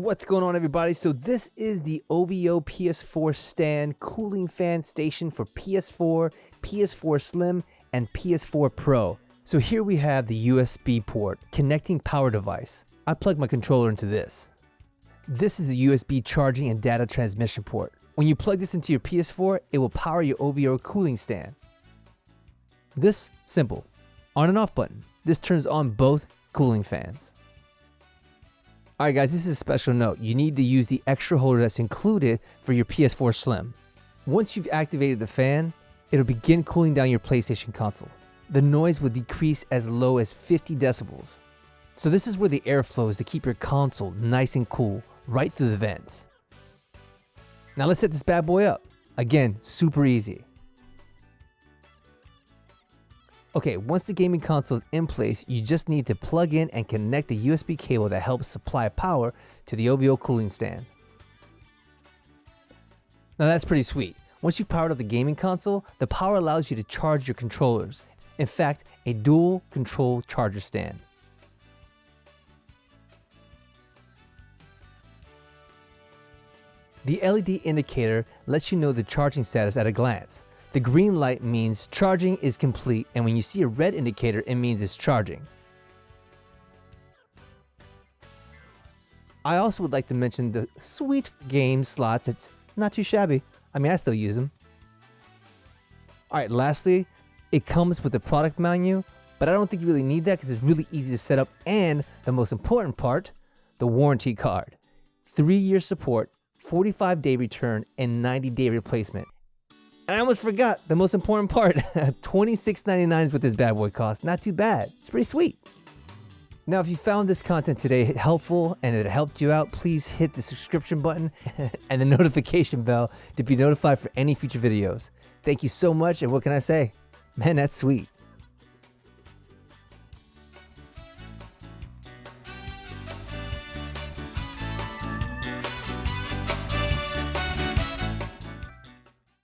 What's going on, everybody? So this is the OIVO PS4 stand cooling fan station for PS4, PS4 Slim, and PS4 Pro. So here we have the USB port, connecting power device. I plug my controller into this. This is the USB charging and data transmission port. When you plug this into your PS4, it will power your OIVO cooling stand. This, simple. On and off button. This turns on both cooling fans. Alright guys, this is a special note. You need to use the extra holder that's included for your PS4 Slim. Once you've activated the fan, it'll begin cooling down your PlayStation console. The noise will decrease as low as 50 decibels. So this is where the air flows to keep your console nice and cool, right through the vents. Now let's set this bad boy up. Again, super easy. Okay, once the gaming console is in place, you just need to plug in and connect the USB cable that helps supply power to the OIVO cooling stand. Now that's pretty sweet. Once you've powered up the gaming console, the power allows you to charge your controllers. In fact, a dual control charger stand. The LED indicator lets you know the charging status at a glance. The green light means charging is complete, and when you see a red indicator, it means it's charging. I also would like to mention the sweet game slots. It's not too shabby. I mean, I still use them. Alright, lastly, it comes with a product menu, but I don't think you really need that because it's really easy to set up, and the most important part, the warranty card. 3-year support, 45-day return, and 90-day replacement. And I almost forgot the most important part. $26.99 is what this bad boy costs. Not too bad. It's pretty sweet. Now, if you found this content today helpful and it helped you out, please hit the subscription button and the notification bell to be notified for any future videos. Thank you so much, and what can I say? Man, that's sweet.